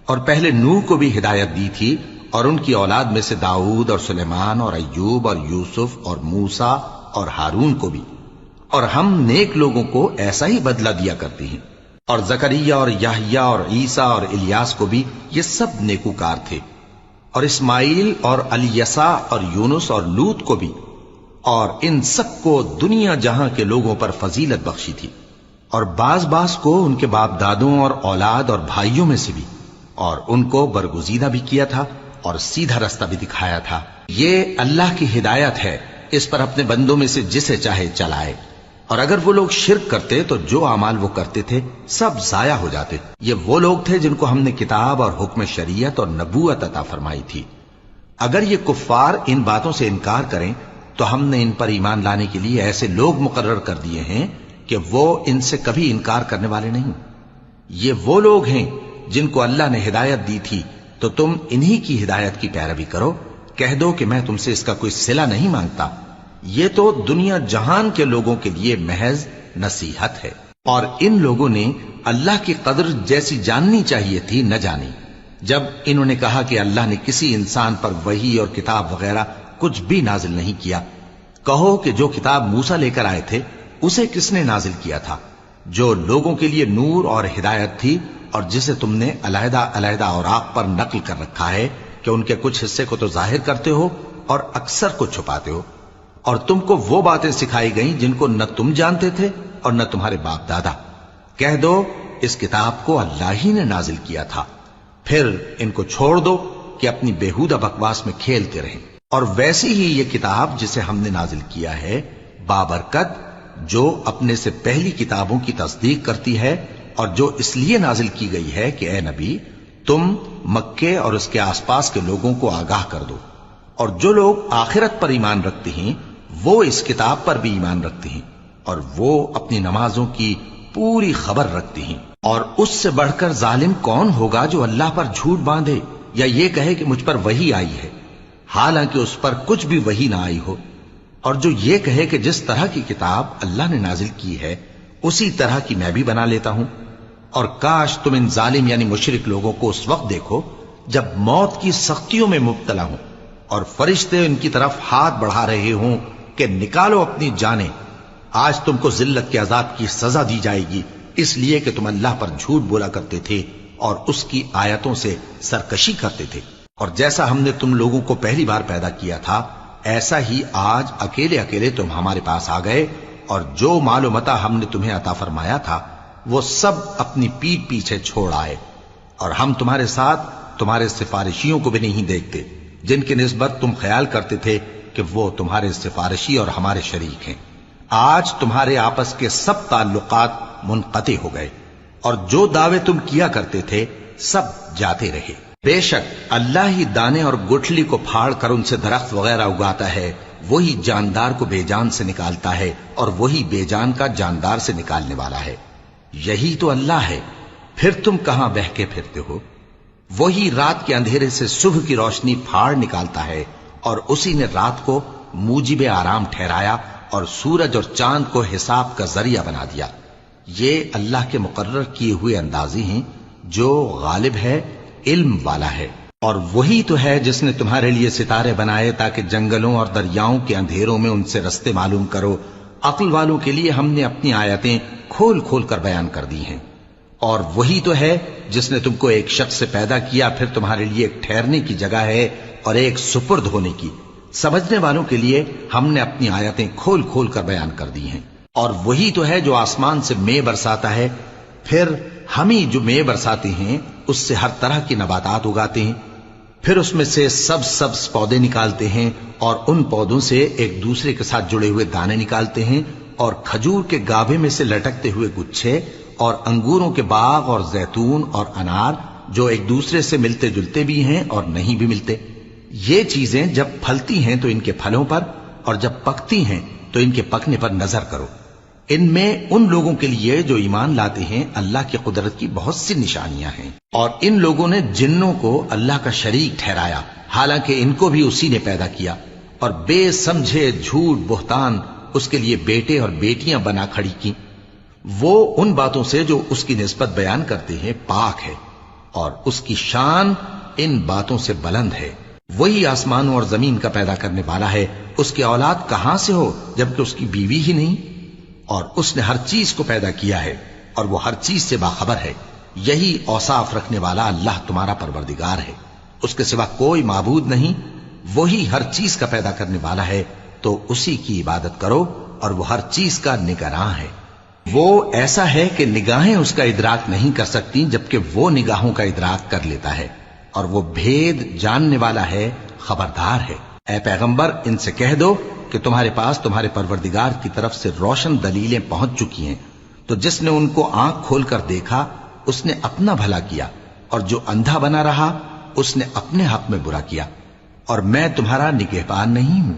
اور پہلے نوح کو بھی ہدایت دی تھی، اور ان کی اولاد میں سے داؤد اور سلیمان اور ایوب اور یوسف اور موسیٰ اور ہارون کو بھی۔ اور ہم نیک لوگوں کو ایسا ہی بدلہ دیا کرتے ہیں۔ اور زکریا اور یحییٰ اور عیسیٰ اور الیاس کو بھی، یہ سب نیکوکار تھے۔ اور اسماعیل اور الیسع اور یونس اور لوط کو بھی، اور ان سب کو دنیا جہاں کے لوگوں پر فضیلت بخشی تھی، اور بعض کو ان کے باپ دادوں اور اولاد اور بھائیوں میں سے بھی، اور ان کو برگزیدہ بھی کیا تھا اور سیدھا رستہ بھی دکھایا تھا۔ یہ اللہ کی ہدایت ہے، اس پر اپنے بندوں میں سے جسے چاہے چلائے۔ اور اگر وہ لوگ شرک کرتے تو جو اعمال وہ کرتے تھے سب ضائع ہو جاتے۔ یہ وہ لوگ تھے جن کو ہم نے کتاب اور حکم شریعت اور نبوت عطا فرمائی تھی۔ اگر یہ کفار ان باتوں سے انکار کریں تو ہم نے ان پر ایمان لانے کے لیے ایسے لوگ مقرر کر دیے ہیں کہ وہ ان سے کبھی انکار کرنے والے نہیں۔ یہ وہ لوگ ہیں جن کو اللہ نے ہدایت دی تھی، تو تم انہی کی ہدایت کی پیروی کرو۔ کہہ دو کہ میں تم سے اس کا کوئی صلہ نہیں مانگتا، یہ تو دنیا جہان کے لوگوں کے لیے محض نصیحت ہے۔ اور ان لوگوں نے اللہ کی قدر جیسی جاننی چاہیے تھی نہ جانی۔ جب انہوں نے کہا کہ اللہ نے کسی انسان پر وحی اور کتاب وغیرہ کچھ بھی نازل نہیں کیا، کہو کہ جو کتاب موسیٰ لے کر آئے تھے اسے کس نے نازل کیا تھا، جو لوگوں کے لیے نور اور ہدایت تھی، اور جسے تم نے علیحدہ علیحدہ اوراق پر نقل کر رکھا ہے کہ ان کے کچھ حصے کو تو ظاہر کرتے ہو اور اکثر کو چھپاتے ہو۔ اور تم کو وہ باتیں سکھائی گئیں جن کو نہ تم جانتے تھے اور نہ تمہارے باپ دادا۔ کہہ دو اس کتاب کو اللہ ہی نے نازل کیا تھا، پھر ان کو چھوڑ دو کہ اپنی بیہودہ بکواس میں کھیلتے رہیں۔ اور ویسی ہی یہ کتاب جسے ہم نے نازل کیا ہے بابرکت، جو اپنے سے پہلی کتابوں کی تصدیق کرتی ہے، اور جو اس لیے نازل کی گئی ہے کہ اے نبی تم مکے اور اس کے آس پاس کے لوگوں کو آگاہ کر دو۔ اور جو لوگ آخرت پر ایمان رکھتے ہیں وہ اس کتاب پر بھی ایمان رکھتے ہیں، اور وہ اپنی نمازوں کی پوری خبر رکھتے ہیں۔ اور اس سے بڑھ کر ظالم کون ہوگا جو اللہ پر جھوٹ باندھے یا یہ کہے کہ مجھ پر وحی آئی ہے، حالانکہ اس پر کچھ بھی وحی نہ آئی ہو، اور جو یہ کہے کہ جس طرح کی کتاب اللہ نے نازل کی ہے اسی طرح کی میں بھی بنا لیتا ہوں۔ اور کاش تم ان ظالم یعنی مشرک لوگوں کو اس وقت دیکھو جب موت کی سختیوں میں مبتلا ہوں، اور فرشتے ان کی طرف ہاتھ بڑھا رہے ہوں کہ نکالو اپنی جانیں، آج تم کو ذلت کے عذاب کی سزا دی جائے گی، اس لیے کہ تم اللہ پر جھوٹ بولا کرتے تھے اور اس کی آیتوں سے سرکشی کرتے تھے۔ اور جیسا ہم نے تم لوگوں کو پہلی بار پیدا کیا تھا، ایسا ہی آج اکیلے اکیلے تم ہمارے پاس آ گئے، اور جو مال و متاع ہم نے تمہیں عطا فرمایا تھا وہ سب اپنی پیٹ پیچھے چھوڑ آئے، اور ہم تمہارے ساتھ تمہارے سفارشیوں کو بھی نہیں دیکھتے جن کی نسبت تم خیال کرتے تھے کہ وہ تمہارے سفارشی اور ہمارے شریک ہیں۔ آج تمہارے آپس کے سب تعلقات منقطع ہو گئے، اور جو دعوے تم کیا کرتے تھے سب جاتے رہے۔ بے شک اللہ ہی دانے اور گٹھلی کو پھاڑ کر ان سے درخت وغیرہ اگاتا ہے، وہی جاندار کو بے جان سے نکالتا ہے، اور وہی بے جان کا جاندار سے نکالنے والا ہے۔ یہی تو اللہ ہے، پھر تم کہاں بہہ کے پھرتے ہو؟ وہی رات کے اندھیرے سے صبح کی روشنی پھاڑ نکالتا ہے، اور اسی نے رات کو موجب آرام ٹھہرایا اور سورج اور چاند کو حساب کا ذریعہ بنا دیا۔ یہ اللہ کے مقرر کیے ہوئے اندازے ہیں، جو غالب ہے، علم والا ہے۔ اور وہی تو ہے جس نے تمہارے لیے ستارے بنائے تاکہ جنگلوں اور دریاؤں کے اندھیروں میں ان سے رستے معلوم کرو۔ عقل والوں کے لیے ہم نے اپنی آیتیں کھول کھول کر بیان کر دی ہیں۔ اور وہی تو ہے جس نے تم کو ایک شخص سے پیدا کیا، پھر تمہارے لیے ایک ٹھہرنے کی جگہ ہے اور ایک سپرد ہونے کی۔ سمجھنے والوں کے لیے ہم نے اپنی آیتیں کھول کھول کر بیان کر دی ہیں۔ اور وہی تو ہے جو آسمان سے مے برساتا ہے، پھر ہم ہی جو مے برساتے ہیں اس سے ہر طرح کی نباتات اگاتے ہیں۔ پھر اس میں سے سبز پودے نکالتے ہیں اور ان پودوں سے ایک دوسرے کے ساتھ جڑے ہوئے دانے نکالتے ہیں اور کھجور کے گابھے میں سے لٹکتے ہوئے گچھے اور انگوروں کے باغ اور زیتون اور انار جو ایک دوسرے سے ملتے جلتے بھی ہیں اور نہیں بھی ملتے۔ یہ چیزیں جب پھلتی ہیں تو ان کے پھلوں پر اور جب پکتی ہیں تو ان کے پکنے پر نظر کرو۔ ان میں ان لوگوں کے لیے جو ایمان لاتے ہیں اللہ کی قدرت کی بہت سی نشانیاں ہیں، اور ان لوگوں نے جنوں کو اللہ کا شریک ٹھہرایا حالانکہ ان کو بھی اسی نے پیدا کیا، اور بے سمجھے جھوٹ بہتان اس کے لیے بیٹے اور بیٹیاں بنا کھڑی کی۔ وہ ان باتوں سے جو اس کی نسبت بیان کرتے ہیں پاک ہے، اور اس کی شان ان باتوں سے بلند ہے۔ وہی آسمانوں اور زمین کا پیدا کرنے والا ہے، اس کی اولاد کہاں سے ہو جبکہ اس کی بیوی ہی نہیں؟ اور اس نے ہر چیز کو پیدا کیا ہے اور وہ ہر چیز سے باخبر ہے۔ یہی اوصاف رکھنے والا اللہ تمہارا پروردگار ہے، اس کے سوا کوئی معبود نہیں۔ وہی ہر چیز کا پیدا کرنے والا ہے، تو اسی کی عبادت کرو، اور وہ ہر چیز کا نگراں ہے۔ وہ ایسا ہے کہ نگاہیں اس کا ادراک نہیں کر سکتی جبکہ وہ نگاہوں کا ادراک کر لیتا ہے، اور وہ بھید جاننے والا ہے، خبردار ہے۔ اے پیغمبر ان سے کہہ دو کہ تمہارے پاس تمہارے پروردگار کی طرف سے روشن دلیلیں پہنچ چکی ہیں، تو جس نے ان کو آنکھ کھول کر دیکھا اس نے اپنا بھلا کیا، اور جو اندھا بنا رہا اس نے اپنے حق میں برا کیا، اور میں تمہارا نگہبان نہیں ہوں۔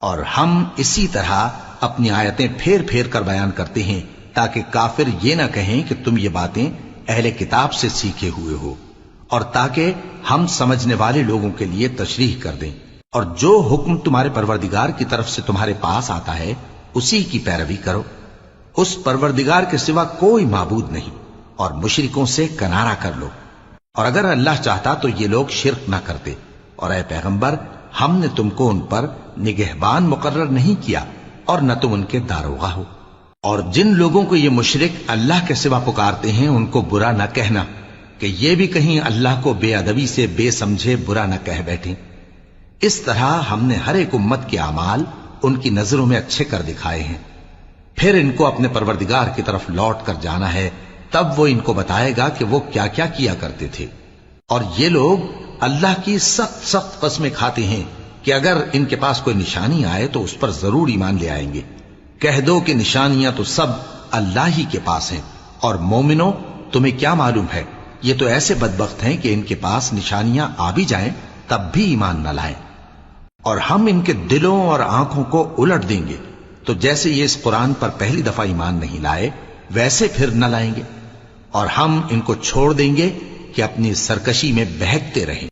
اور ہم اسی طرح اپنی آیتیں پھیر پھیر کر بیان کرتے ہیں تاکہ کافر یہ نہ کہیں کہ تم یہ باتیں اہل کتاب سے سیکھے ہوئے ہو، اور تاکہ ہم سمجھنے والے لوگوں کے لیے تشریح کر دیں۔ اور جو حکم تمہارے پروردگار کی طرف سے تمہارے پاس آتا ہے اسی کی پیروی کرو، اس پروردگار کے سوا کوئی معبود نہیں، اور مشرکوں سے کنارہ کر لو۔ اور اگر اللہ چاہتا تو یہ لوگ شرک نہ کرتے، اور اے پیغمبر ہم نے تم کو ان پر نگہبان مقرر نہیں کیا اور نہ تم ان کے داروغہ ہو۔ اور جن لوگوں کو یہ مشرک اللہ کے سوا پکارتے ہیں ان کو برا نہ کہنا کہ یہ بھی کہیں اللہ کو بے ادبی سے بے سمجھے برا نہ کہہ بیٹھیں۔ اس طرح ہم نے ہر ایک امت کے اعمال ان کی نظروں میں اچھے کر دکھائے ہیں، پھر ان کو اپنے پروردگار کی طرف لوٹ کر جانا ہے، تب وہ ان کو بتائے گا کہ وہ کیا کیا کیا کرتے تھے۔ اور یہ لوگ اللہ کی سخت سخت قسمیں کھاتے ہیں کہ اگر ان کے پاس کوئی نشانی آئے تو اس پر ضرور ایمان لے آئیں گے۔ کہہ دو کہ نشانیاں تو سب اللہ ہی کے پاس ہیں، اور مومنوں تمہیں کیا معلوم ہے، یہ تو ایسے بدبخت ہیں کہ ان کے پاس نشانیاں آ بھی جائیں تب بھی ایمان نہ لائیں۔ اور ہم ان کے دلوں اور آنکھوں کو الٹ دیں گے، تو جیسے یہ اس قرآن پر پہلی دفعہ ایمان نہیں لائے ویسے پھر نہ لائیں گے، اور ہم ان کو چھوڑ دیں گے کہ اپنی سرکشی میں بہکتے رہیں۔